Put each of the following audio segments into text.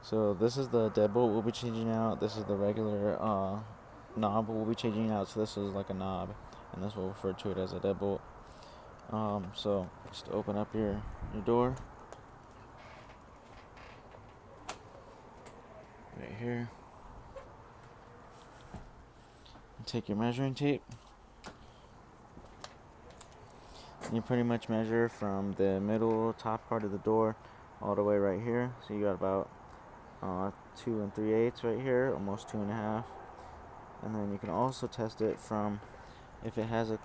So this is the deadbolt we'll be changing out. This is the regular knob we'll be changing out. So this is like a knob, and this will refer to it as a deadbolt. So just open up your door right here. Take your measuring tape. And you pretty much measure from the middle top part of the door all the way right here. So you got about 2 3/8 right here, almost 2.5. And then you can also test it from if it has a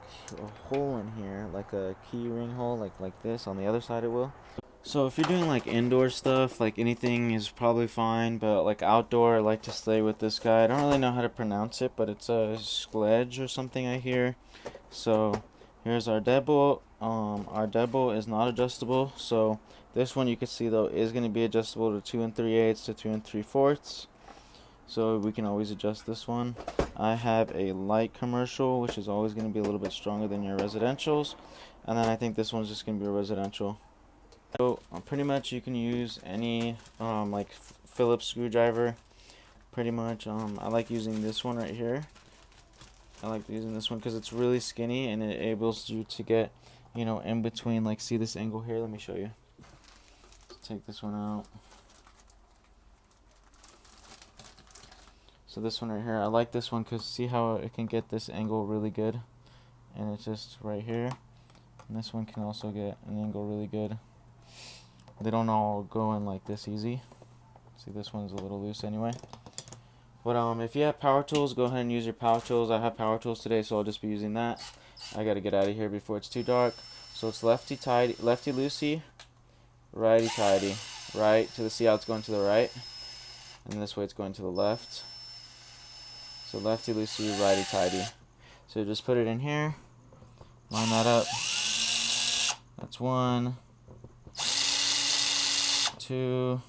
hole in here, like a key ring hole, like this. On the other side it will. So if you're doing like indoor stuff, like anything is probably fine, but like outdoor, I like to stay with this guy. I don't really know how to pronounce it, but it's a sledge or something I hear. So here's our deadbolt. Our deadbolt is not adjustable, so this one you can see though is going to be adjustable to 2 3/8 to 2 3/4. So we can always adjust this one. I have a light commercial, which is always going to be a little bit stronger than your residentials, and then I think this one's just going to be a residential. So pretty much you can use any like Phillips screwdriver. Pretty much I like using this one right here. I like using this one because it's really skinny and it enables you to get, in between. Like, see this angle here? Let me show you. Let's take this one out. So this one right here, I like this one because see how it can get this angle really good, and it's just right here. And this one can also get an angle really good. They don't all go in like this easy. See, this one's a little loose anyway. But if you have power tools, go ahead and use your power tools. I have power tools today, so I'll just be using that. I gotta get out of here before it's too dark. So it's lefty tighty, lefty loosey, righty tighty. Right to the see how it's going to the right, and this way it's going to the left. So lefty loosey, righty tighty. So just put it in here, line that up. That's 1, 2.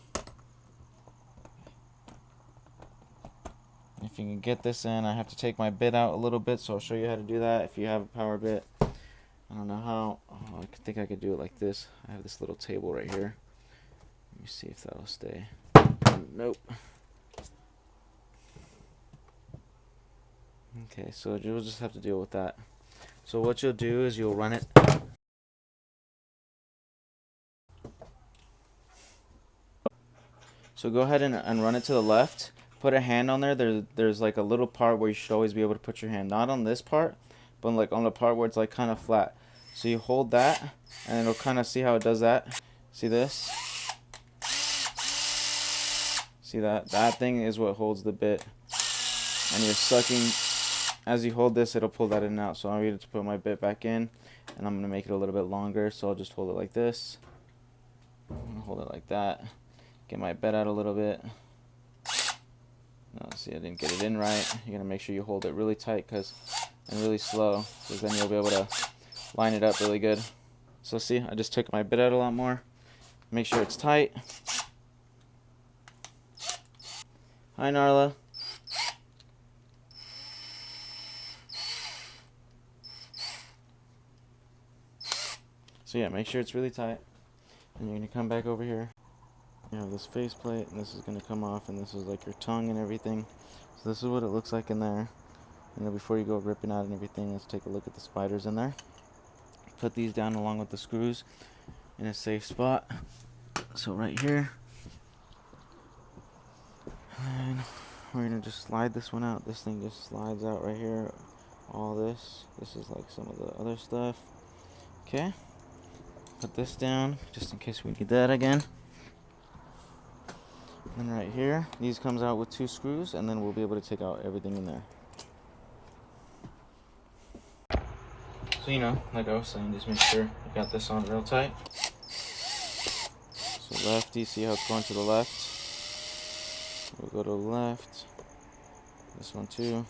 If you can get this in, I have to take my bit out a little bit, so I'll show you how to do that if you have a power bit. I don't know how. I think I could do it like this. I have this little table right here. Let me see if that'll stay. Nope. Okay, so you'll just have to deal with that. So what you'll do is you'll run it. So go ahead and run it to the left. Put a hand on there. There's like a little part where you should always be able to put your hand. Not on this part, but like on the part where it's like kind of flat. So you hold that, and it'll kind of see how it does that. See this? See that? That thing is what holds the bit. And you're sucking. As you hold this, it'll pull that in and out. So I'm ready to put my bit back in, and I'm going to make it a little bit longer. So I'll just hold it like this. I'm going to hold it like that. Get my bit out a little bit. No, see, I didn't get it in right. You're going to make sure you hold it really tight and really slow, because then you'll be able to line it up really good. So see, I just took my bit out a lot more. Make sure it's tight. Hi, Narla. So yeah, make sure it's really tight. And you're going to come back over here. You have this faceplate, and this is going to come off, and this is like your tongue and everything. So this is what it looks like in there. And then before you go ripping out and everything, let's take a look at the spiders in there. Put these down along with the screws in a safe spot. So right here. And we're going to just slide this one out. This thing just slides out right here. All this. This is like some of the other stuff. Okay. Put this down just in case we need that again. And then right here, these comes out with 2 screws, and then we'll be able to take out everything in there. So like I was saying, just make sure you got this on real tight. So lefty, see how it's going to the left? We'll go to the left. This one too.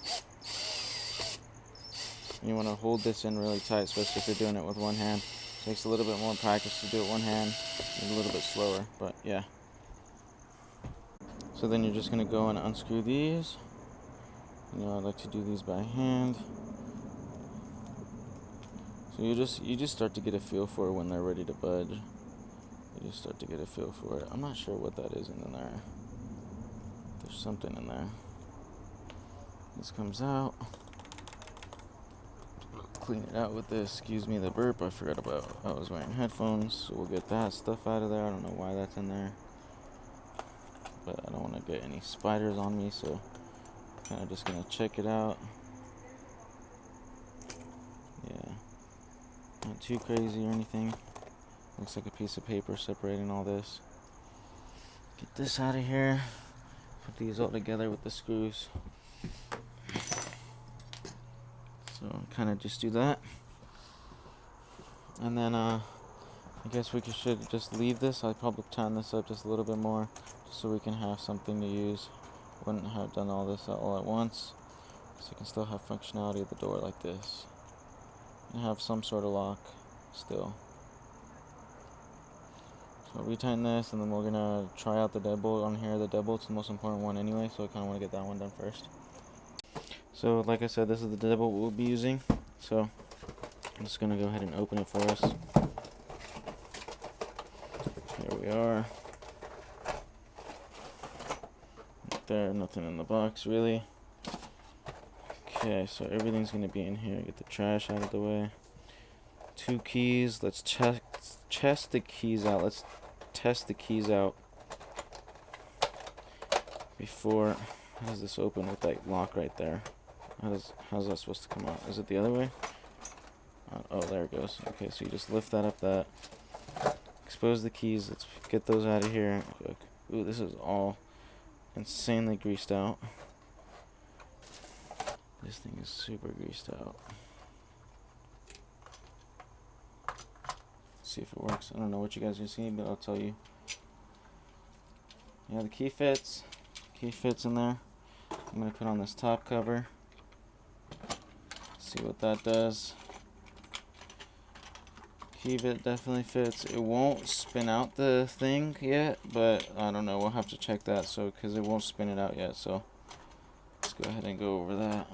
You want to hold this in really tight, especially if you're doing it with one hand. It takes a little bit more practice to do it one hand. It's a little bit slower, but yeah. So then you're just going to go and unscrew these. I like to do these by hand. So you just start to get a feel for it when they're ready to budge. You just start to get a feel for it. I'm not sure what that is in there. There's something in there. This comes out. Clean it out with this. Excuse me the burp. I forgot about I was wearing headphones, so we'll get that stuff out of there. I don't know why that's in there, but I don't want to get any spiders on me, so kind of just gonna check it out. Yeah, not too crazy or anything. Looks like a piece of paper separating all this. Get this out of here. Put these all together with the screws. So kind of just do that, and then I guess we should just leave this. I'd probably tighten this up just a little bit more, just so we can have something to use. Wouldn't have done all this all at once, so you can still have functionality of the door like this, and have some sort of lock still. So retighten this, and then we're gonna try out the deadbolt on here. The deadbolt's the most important one anyway, so I kind of want to get that one done first. So like I said, this is the deadbolt we'll be using. So I'm just gonna go ahead and open it for us. Here we are. Right there, nothing in the box really. Okay, so everything's gonna be in here. Get the trash out of the way. 2 keys. Let's test the keys out. Let's test the keys out before. How does this open with that lock right there? How's that supposed to come out? Is it the other way? Oh, there it goes. Okay, so you just lift that up, expose the keys. Let's get those out of here. Ooh, this is all insanely greased out. This thing is super greased out. Let's see if it works. I don't know what you guys are seeing, but I'll tell you. Yeah, the key fits. Key fits in there. I'm gonna put on this top cover. See what that does. Key bit definitely fits. It won't spin out the thing yet, but I don't know. We'll have to check that. So, because it won't spin it out yet. So, let's go ahead and go over that.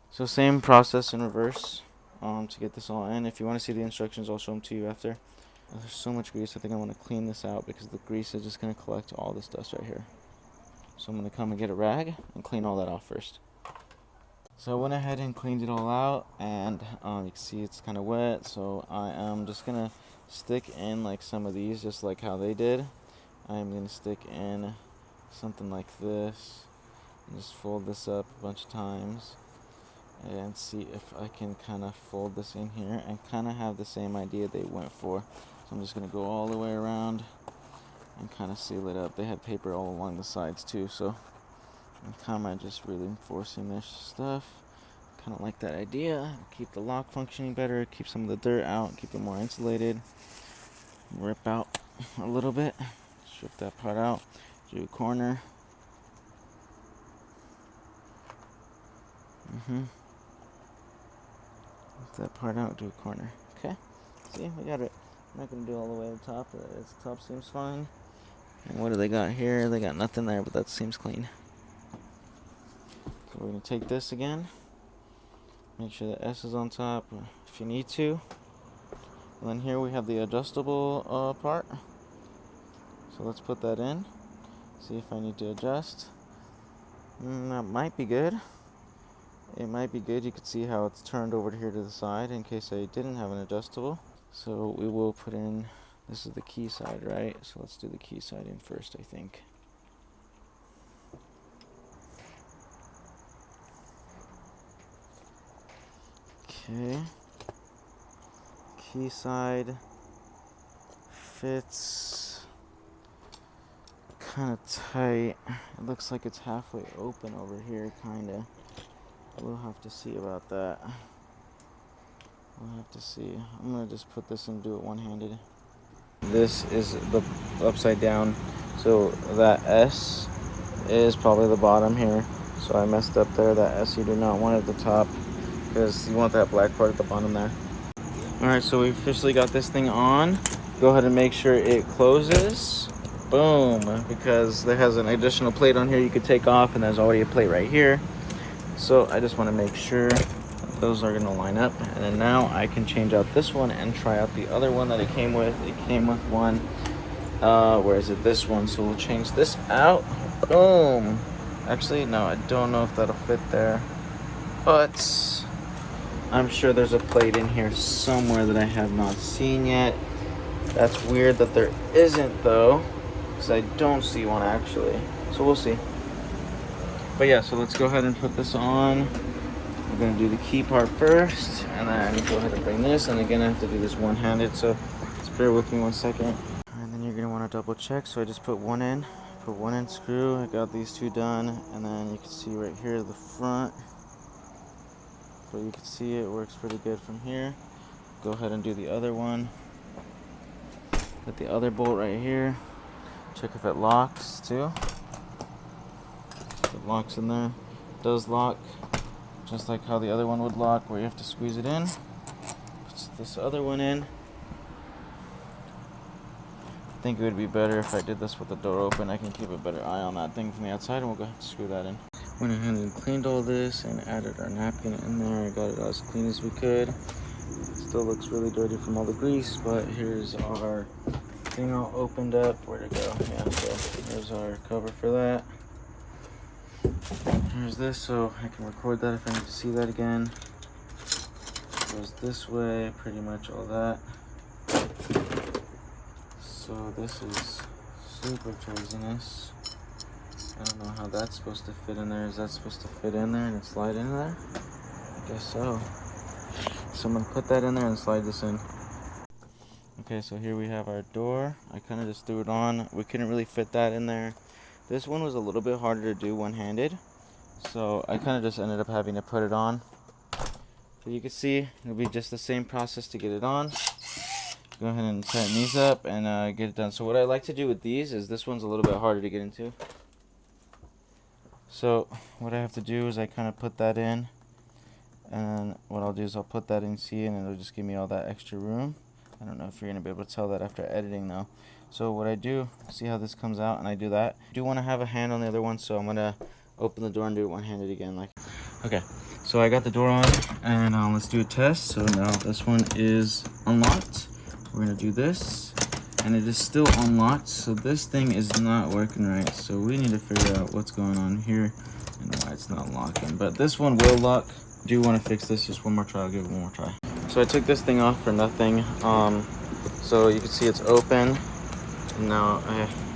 So, same process in reverse. To get this all in. If you want to see the instructions, I'll show them to you after. There's so much grease. I think I want to clean this out because the grease is just going to collect all this dust right here. So I'm going to come and get a rag and clean all that off first. So I went ahead and cleaned it all out, and you can see it's kind of wet. So I am just going to stick in like some of these, just like how they did. I'm going to stick in something like this and just fold this up a bunch of times and see if I can kind of fold this in here and kind of have the same idea they went for. So I'm just going to go all the way around and kind of seal it up. They had paper all along the sides too, so I'm kind of just really enforcing this stuff. Kind of like that idea. Keep the lock functioning better, keep some of the dirt out, keep it more insulated. Rip out a little bit, strip that part out, do a corner. That part out, do a corner. Okay, see, we got it. I'm not gonna do all the way to the top. The top seems fine. And what do they got here? They got nothing there, but that seems clean. So we're gonna take this again. Make sure the S is on top if you need to. And then here we have the adjustable part. So let's put that in. See if I need to adjust. That might be good. It might be good. You could see how it's turned over here to the side in case I didn't have an adjustable. So we will put in, this is the key side, right? So let's do the key side in first, I think. Okay. Key side fits kind of tight. It looks like it's halfway open over here, kind of. We'll have to see about that. We'll have to see. I'm going to just put this and do it one-handed. This is the upside down. So that S is probably the bottom here. So I messed up there. That S you do not want at the top because you want that black part at the bottom there. Alright, so we officially got this thing on. Go ahead and make sure it closes. Boom. Because there has an additional plate on here you could take off, and there's already a plate right here. So I just want to make sure those are going to line up, and then now I can change out this one and try out the other one that it came with. It came with one Where is it? This one. So we'll change this out. Boom. Actually, no, I don't know if that'll fit there, but I'm sure there's a plate in here somewhere that I have not seen yet. That's weird that there isn't though, because I don't see one actually. So we'll see. But yeah, so let's go ahead and put this on. We're gonna do the key part first, and then go ahead and bring this. And again, I have to do this one-handed, so just bear with me 1 second. And then you're gonna want to double check. So I just put one in screw. I got these two done, and then you can see right here the front. So you can see it works pretty good from here. Go ahead and do the other one. Put the other bolt right here. Check if it locks too. If it locks in there, it does lock. Just like how the other one would lock, where you have to squeeze it in. Put this other one in. I think it would be better if I did this with the door open. I can keep a better eye on that thing from the outside, and we'll go ahead and screw that in. Went ahead and cleaned all this and added our napkin in there. I got it as clean as we could. Still looks really dirty from all the grease, but here's our thing all opened up. Where'd it go? Yeah, so here's our cover for that. Here's this, so I can record that if I need to see that again. Goes this way, pretty much all that. So this is super craziness. I don't know how that's supposed to fit in there. Is that supposed to fit in there and slide in there? I guess so. So I'm gonna put that in there and slide this in. Okay, so here we have our door. I kind of just threw it on. We couldn't really fit that in there. This one was a little bit harder to do one-handed, so I kind of just ended up having to put it on. So you can see it'll be just the same process to get it on. Go ahead and tighten these up and get it done. So what I like to do with these is, this one's a little bit harder to get into. So what I have to do is I kind of put that in, and what I'll do is I'll put that in C, and it'll just give me all that extra room. I don't know if you're going to be able to tell that after editing though. So what I do, see how this comes out, and I do that. I do want to have a hand on the other one, so I'm going to open the door and do it one-handed again. Okay, so I got the door on, and let's do a test. So now this one is unlocked. We're going to do this, and it is still unlocked, so this thing is not working right. So we need to figure out what's going on here and why it's not locking. But this one will lock. Do want to fix this. Just one more try. I'll give it one more try. So I took this thing off for nothing. So you can see it's open. And now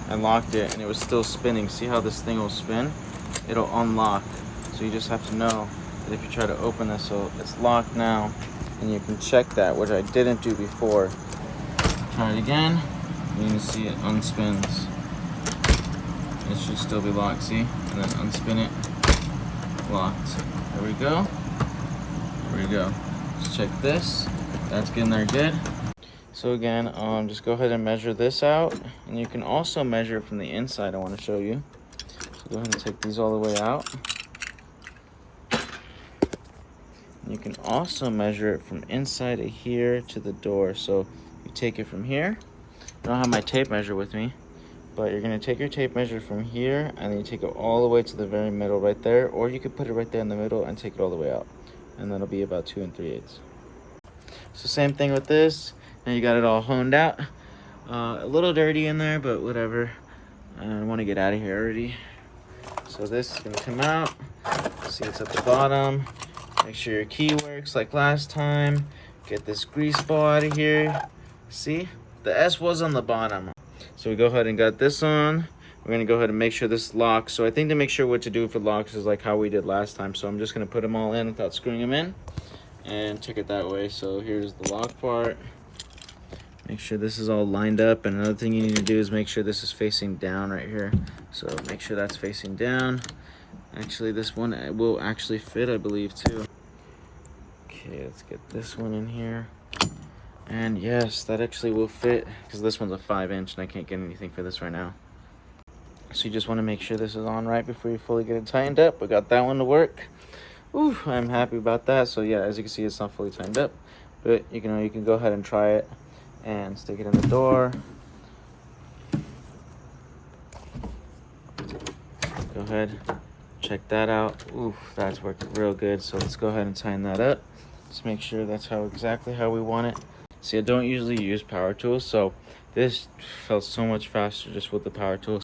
I locked it, and it was still spinning. See how this thing will spin? It'll unlock. So you just have to know that if you try to open this, so it's locked now, and you can check that, which I didn't do before. Try it again. You can see it unspins. It should still be locked, see? And then unspin it. Locked. There we go. There we go. Let's check this. That's getting there good. So again, just go ahead and measure this out. And you can also measure it from the inside, I want to show you. So go ahead and take these all the way out. And you can also measure it from inside of here to the door. So you take it from here. I don't have my tape measure with me, but you're going to take your tape measure from here, and then you take it all the way to the very middle right there, or you could put it right there in the middle and take it all the way out, and that'll be about 2 3/8. So same thing with this. Now you got it all honed out. A little dirty in there, but whatever. I want to get out of here already. So this is going to come out. See, it's at the bottom. Make sure your key works like last time. Get this grease ball out of here. See? The S was on the bottom. So we go ahead and got this on. We're going to go ahead and make sure this locks. So I think to make sure what to do if it locks is like how we did last time. So I'm just going to put them all in without screwing them in and check it that way. So here's the lock part. Make sure this is all lined up. And another thing you need to do is make sure this is facing down right here. So make sure that's facing down. Actually, this one will actually fit, I believe, too. Okay, let's get this one in here. And yes, that actually will fit, because this one's a 5-inch and I can't get anything for this right now. So you just want to make sure this is on right before you fully get it tightened up. We got that one to work. Ooh, I'm happy about that. So yeah, as you can see, it's not fully tightened up, but you can go ahead and try it and stick it in the door. Go ahead, check that out. Ooh, that's working real good. So let's go ahead and tighten that up. Just make sure that's exactly how we want it. See, I don't usually use power tools, so this felt so much faster just with the power tool.